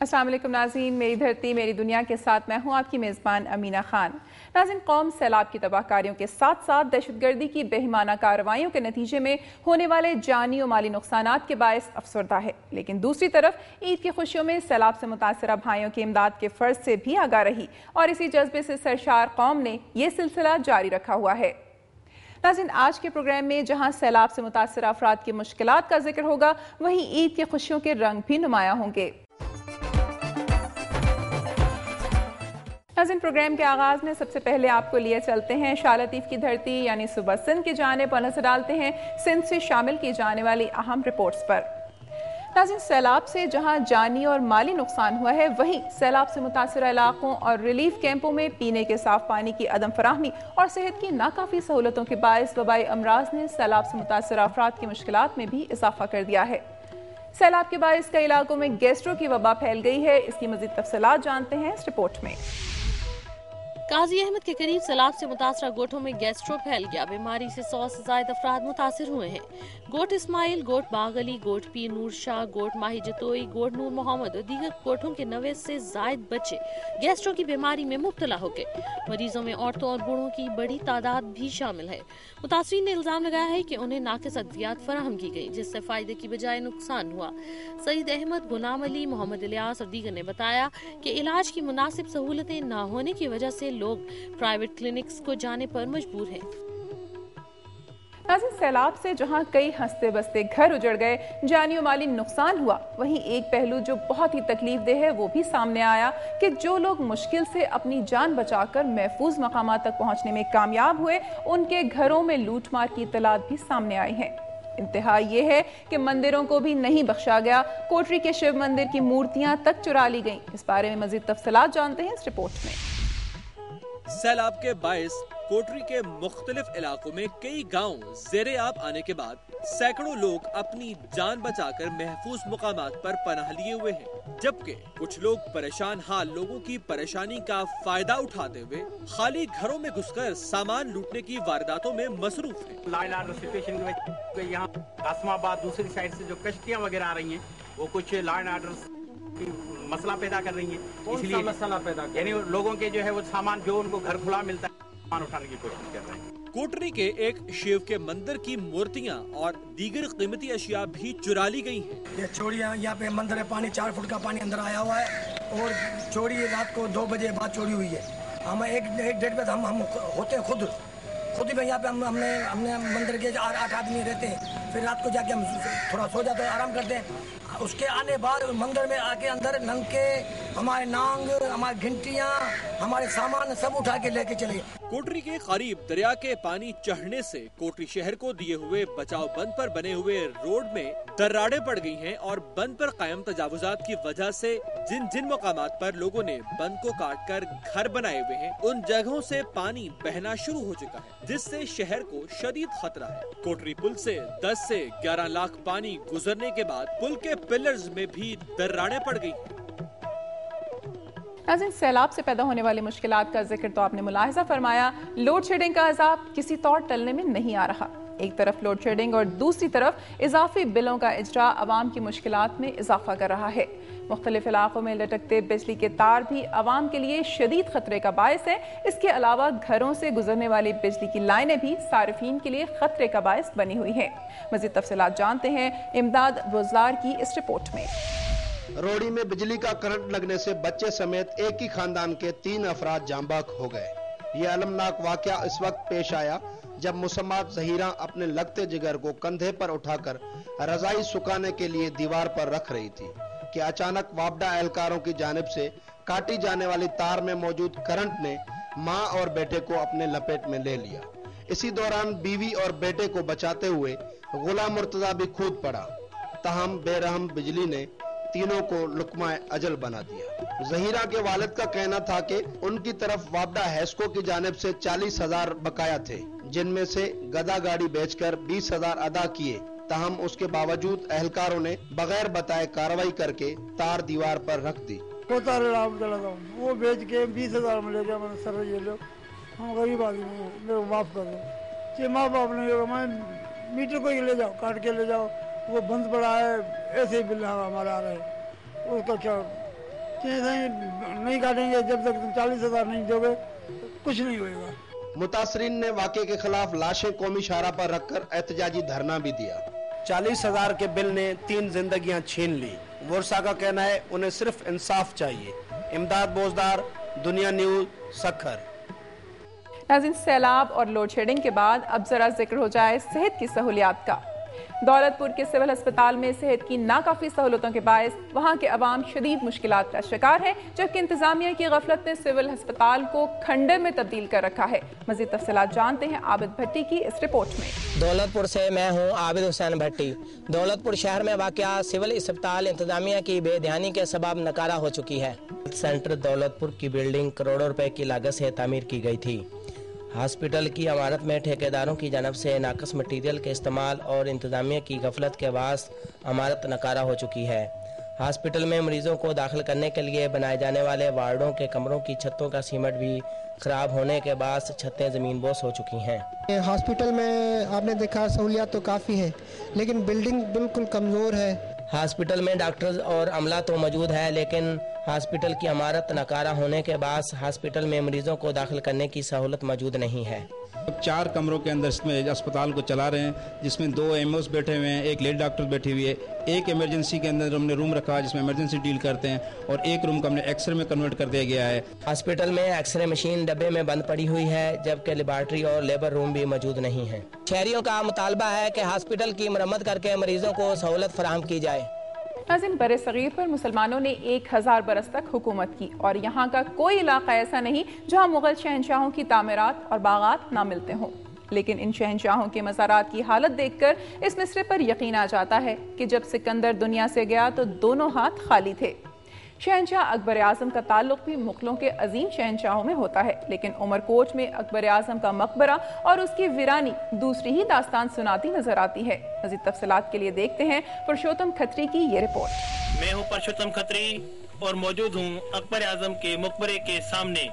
अस्सलाम वालेकुम नाज़रीन, मेरी धरती मेरी दुनिया के साथ मैं हूँ आपकी मेज़बान अमीना खान। नाज़रीन, कौम सैलाब की तबाहकारियों के साथ साथ दहशतगर्दी की बेईमाना कार्रवाइयों के नतीजे में होने वाले जानी और माली नुकसानात के बायस अफसरदा है, लेकिन दूसरी तरफ ईद की खुशियों में सैलाब से मुतासरा भाइयों की इमदाद के फ़र्ज से भी आगाह रही और इसी जज्बे से सरशार कौम ने ये सिलसिला जारी रखा हुआ है। नाज़रीन, आज के प्रोग्राम में जहां सैलाब से मुतासरा अफराद की मुश्किलात का जिक्र होगा, वहीं ईद की खुशियों के रंग भी नुमायां होंगे। नाज़रीन, प्रोग्राम के आगाज में सबसे पहले आपको लिए चलते हैं शाह लतीफ़ की धरती यानी सूबा सिंध की जानिब और नजर डालते हैं सिंध से शामिल की जाने वाली अहम रिपोर्ट्स पर। नाज़रीन, सैलाब से जहां जानी और माली नुकसान हुआ है, वहीं सैलाब से मुतासरा इलाकों और रिलीफ कैंपों में पीने के साफ पानी की अदम फराहमी और सेहत की नाकाफी सहूलतों के बायस वबाई अमराज ने सैलाब से मुतासरा अफराद की मुश्किलात में भी इजाफा कर दिया है। सैलाब के बायस कई इलाकों में गैस्ट्रो की वबा फैल गई है। इसकी मज़ीद तफसीलात जानते हैं इस रिपोर्ट में। काजी अहमद के करीब सैलाब से मुतासरा गोठों में गैस्ट्रो फैल गया। बीमारी से 100 से ज्यादा अफराद मुतासर हुए हैं। गोट इस्माइल, गोट बाग अली, गोट पीर नूर शाह, गोट माही जतोई, गोट नूर मोहम्मद और दीगर गोठों के 90 से जायद बच्चे गैस्ट्रो की बीमारी में मुब्तला हो गए। मरीजों में औरतों और बूढ़ों की बड़ी तादाद भी शामिल है। मुतासरीन ने इल्जाम लगाया है कि उन्हें नाकिस अद्वियात फराहम की गई, जिससे फायदे की बजाय नुकसान हुआ। सईद अहमद, गुलाम अली, मोहम्मद इलियास और दीगर ने बताया कि इलाज की मुनासिब सहूलतें न होने की वजह से लोग प्राइवेट क्लिनिक्स को जाने पर मजबूर हैं। नाज़रीन, सैलाब से जहां कई हंसते बसते घर उजड़ गए, जानी और माली नुकसान हुआ, वहीं एक पहलू जो बहुत ही तकलीफ दे है वो भी सामने आया कि जो लोग मुश्किल से अपनी जान बचाकर महफूज मकामात तक पहुंचने में कामयाब हुए, उनके घरों में लूटमार की इत्तलात भी सामने आई हैं। इंतहा ये है कि मंदिरों को भी नहीं बख्शा गया। कोटरी के शिव मंदिर की मूर्तियां तक चुरा ली गईं। इस बारे में मजीद तफसीलात जानते हैं इस रिपोर्ट में। सैलाब के बायस कोटरी के मुख्तलिफ इलाकों में कई गांव ज़ेरे आब आने के बाद सैकड़ों लोग अपनी जान बचाकर महफूज मुकामात पर पनाह लिए हुए हैं, जबकि कुछ लोग परेशान हाल लोगों की परेशानी का फायदा उठाते हुए खाली घरों में घुसकर सामान लूटने की वारदातों में मसरूफ हैं। लाइन आर्डर सिचुएशन में यहाँ कासमाबाद दूसरी साइड से जो कश्तियाँ वगैरह आ रही हैं, वो कुछ लाइन आर्डर मसला पैदा कर रही है। इसलिए मसला पैदा यानी लोगों के जो है वो सामान जो उनको घर खुला मिलता है सामान उठाने की कोशिश कर रहे हैं। कोटरी के एक शिव के मंदिर की मूर्तियां और दीगर कीमती अशिया भी चुरा ली गई हैं। ये चोरियां यहाँ पे मंदिर है, पानी 4 फुट का पानी अंदर आया हुआ है और चोरी रात को 2 बजे बाद चोरी हुई है। हम एक डेट पे हम होते हैं खुद ही यहाँ पे हमने मंदिर के 8 आदमी रहते हैं। फिर रात को जाके हम थोड़ा सो जाते हैं, आराम करते हैं। उसके आने बाद मंदिर में आके अंदर नंगे हमारे नांग, हमारी घंटियां, हमारे सामान सब उठा के लेके चले। कोटरी के करीब दरिया के पानी चढ़ने से कोटरी शहर को दिए हुए बचाव बंद पर बने हुए रोड में दर्रारें पड़ गई हैं और बंद पर कायम तजावुजात की वजह से जिन मकामात पर लोगों ने बंद को काट कर घर बनाए हुए हैं, उन जगहों से पानी बहना शुरू हो चुका है, जिससे शहर को शदीद खतरा है। कोटरी पुल से 10 से 11 लाख पानी गुजरने के बाद पुल के पिलर्स में भी दर्रारें पड़ गई। नाज़रीन, सैलाब से पैदा होने वाली मुश्किलात का जिक्र तो आपने मुलाहिजा फरमाया। लोड शेडिंग का अज़ाब किसी तौर टलने में नहीं आ रहा। एक तरफ लोड शेडिंग और दूसरी तरफ इजाफी बिलों का इजरा अवाम की मुश्किलात में इजाफा कर रहा है। मुख्तलिफ इलाकों में लटकते बिजली के तार भी अवाम के लिए शदीद खतरे का बायस है। इसके अलावा घरों से गुजरने वाली बिजली की लाइनें भी सारिफीन के लिए खतरे का बायस बनी हुई हैं। मज़ीद तफसीलात जानते हैं इमदाद बुज़लार की इस रिपोर्ट में। रोड़ी में बिजली का करंट लगने से बच्चे समेत एक ही खानदान के 3 अफराद जांबाक हो गए। ये अलमनाक वाकया इस वक्त पेश आया जब मुसम्मात ज़हीरा अपने लगते जिगर को कंधे पर उठाकर रजाई सुखाने के लिए दीवार पर रख रही थी कि अचानक वापडा एहलकारों की जानिब से काटी जाने वाली तार में मौजूद करंट ने मां और बेटे को अपने लपेट में ले लिया। इसी दौरान बीवी और बेटे को बचाते हुए गुलाम मुर्तजा भी कूद पड़ा, ताहम बेरहम बिजली ने तीनों को लुकमाए अजल बना दिया। ज़हीरा के वालिद का कहना था कि उनकी तरफ वापडा हैस्को की जानिब से 40,000 बकाया थे, जिनमें से गदा गाड़ी बेचकर 20,000 अदा किए। ताहम उसके बावजूद एहलकारों ने बगैर बताए कार्रवाई करके तार दीवार पर रख दी। वो बेच के 20,000 में ले गया। मैंने सर ये लो, हम गरीब आदमी हैं, मेरे को माफ कर दो। माँ बाप ने मीटर को ही ले जाओ, काट के ले जाओ, वो बंद पड़ा है, ऐसे ही बिल हमारा आ रहा है, उसका क्या नहीं काटेंगे जब तक तुम 40,000 नहीं दोगे कुछ नहीं होएगा। मुतासरीन ने वाक़े के खिलाफ लाशें कौमी शाहरा पर रखकर एहतजाजी धरना भी दिया। 40,000 के बिल ने 3 जिंदगियां छीन ली। वर्षा का कहना है उन्हें सिर्फ इंसाफ चाहिए। इमदाद बोजदार, दुनिया न्यूज, सक्खर। नाज़रीन, सैलाब और लोड शेडिंग के बाद अब जरा जिक्र हो जाए सेहत की सहूलियात का। दौलतपुर के सिविल अस्पताल में सेहत की नाकाफी सहूलतों के बायस वहां के अवाम शदीद मुश्किलात का शिकार है, जबकि इंतजामिया की गफलत ने सिविल अस्पताल को खंडर में तब्दील कर रखा है। मजीद तफसीलात जानते हैं आबिद भट्टी की इस रिपोर्ट में। दौलतपुर से मैं हूं आबिद हुसैन भट्टी। दौलतपुर शहर में वाक़या सिविल अस्पताल इंतजामिया की बेध्यानी के सबब नकारा हो चुकी है। सेंटर दौलतपुर की बिल्डिंग करोड़ों रुपए की लागत से तामीर की गई थी। हॉस्पिटल की इमारत में ठेकेदारों की जानब से नाकस मटीरियल के इस्तेमाल और इंतजामिया की गफलत के बायस इमारत नकारा हो चुकी है। हॉस्पिटल में मरीजों को दाखिल करने के लिए बनाए जाने वाले वार्डों के कमरों की छतों का सीमेंट भी खराब होने के बाद छतें ज़मीन बोस हो चुकी हैं। हॉस्पिटल में आपने देखा सहूलियात तो काफ़ी है, लेकिन बिल्डिंग बिल्कुल कमज़ोर है। हॉस्पिटल में डॉक्टर्स और अमला तो मौजूद है, लेकिन हॉस्पिटल की इमारत नकारा होने के बाद हॉस्पिटल में मरीजों को दाखिल करने की सहूलत मौजूद नहीं है। 4 कमरों के अंदर इसमें अस्पताल को चला रहे हैं, जिसमें 2 एमओस बैठे हुए हैं, एक लेडी डॉक्टर बैठी हुई है, एक इमरजेंसी के अंदर हमने रूम रखा है जिसमें इमरजेंसी डील करते हैं, और एक रूम को हमने एक्सरे में कन्वर्ट कर दिया गया है। हॉस्पिटल में एक्सरे मशीन डब्बे में बंद पड़ी हुई है, जबकि लेबॉर्ट्री और लेबर रूम भी मौजूद नहीं है। शहरियों का मुतालबा है कि हॉस्पिटल की मरम्मत करके मरीजों को सहूलत फराहम की जाए। नाज़रीन, बरे सगीर पर मुसलमानों ने 1000 बरस तक हुकूमत की और यहाँ का कोई इलाका ऐसा नहीं जहाँ मुगल शहनशाहों की तामीरात और बागात ना मिलते हों। लेकिन इन शहनशाहों के मज़ारात की हालत देखकर इस मिसरे पर यकीन आ जाता है कि जब सिकंदर दुनिया से गया तो दोनों हाथ खाली थे। शहनशाह अकबर आज़म का ताल्लुक भी मुगलों के अजीम शहनशाहों में होता है, लेकिन उमरकोट में अकबर आज़म का मकबरा और उसकी वीरानी दूसरी ही दास्तान सुनाती नजर आती है। मज़ीद तफसीलात के लिए देखते हैं पुरुषोत्तम खत्री की ये रिपोर्ट। मैं हूँ पुरुषोत्तम खत्री और मौजूद हूँ अकबर आज़म के मकबरे के सामने।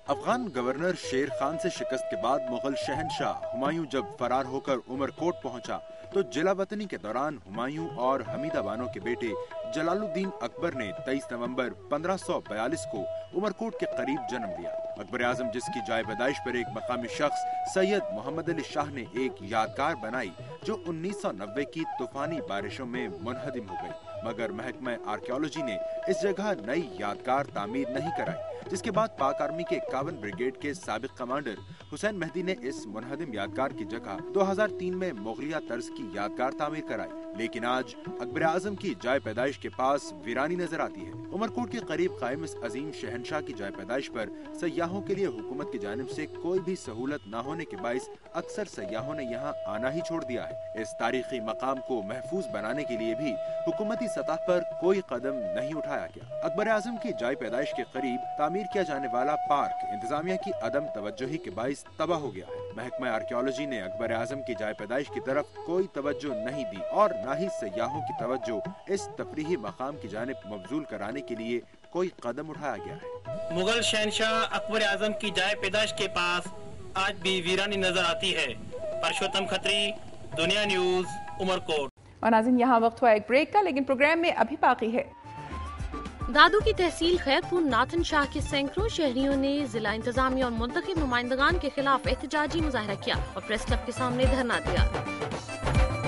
अफगान गवर्नर शेर खान से शिकस्त के बाद मुगल शहनशाह हुमायूं जब फरार होकर उमरकोट पहुंचा तो जिला वतनी के दौरान हुमायूं और हमीदा बानो के बेटे जलालुद्दीन अकबर ने 23 नवंबर 1542 को उमरकोट के करीब जन्म लिया। अकबर आजम, जिसकी जाए पैदाइश पर एक मकामी शख्स सैयद मोहम्मद अली शाह ने एक यादगार बनाई जो 1990 की तूफानी बारिशों में मुनहदिम हो गई, मगर महकमा आर्कियोलॉजी ने इस जगह नई यादगार तामीर नहीं कराई, जिसके बाद पाक आर्मी के 51 ब्रिगेड के साबिक कमांडर हुसैन मेहदी ने इस मुनहदिम यादगार की जगह 2003 में मुगलिया तर्ज की यादगार तामीर कराई। लेकिन आज अकबर आजम की जाए पैदाइश के पास वीरानी नजर आती है। उमरकोट के करीब कायम इस अजीम शहनशाह की जाए पैदाइश पर सयाहों के लिए हुकूमत की जानिब से कोई भी सहूलत न होने के बाइस अक्सर सयाहों ने यहाँ आना ही छोड़ दिया है। इस तारीखी मकाम को महफूज बनाने के लिए भी हुकूमती सतह पर कोई कदम नहीं उठाया गया। अकबर आजम की जाए पैदाइश के करीब तामीर किया जाने वाला पार्क इंतजामिया की अदम तवज्जोही के बाइस तबाह हो गया है। महकमा आर्कियोलॉजी ने अकबर आजम की जाए पैदाइश की तरफ कोई तवज्जो नहीं दी और न ही सयाहों की तवज्जो इस तफरीही मकाम की जानिब मबजूल कराने के लिए कोई कदम उठाया गया है। मुगल शहनशाह अकबर आजम की जाए पैदाइश के पास आज भी वीरानी नजर आती है। पुरुषोत्तम खत्री, दुनिया न्यूज, उमरकोट। और नाज़रीन, यहाँ वक्त हुआ एक ब्रेक का, लेकिन प्रोग्राम में अभी बाकी है। दादू की तहसील खैरपुर नाथन शाह के सैकड़ों शहरियों ने जिला इंतजामिया और मुंतखब नुमाइंदगान के खिलाफ एहतजाजी मुजाहरा किया और प्रेस क्लब के सामने धरना दिया।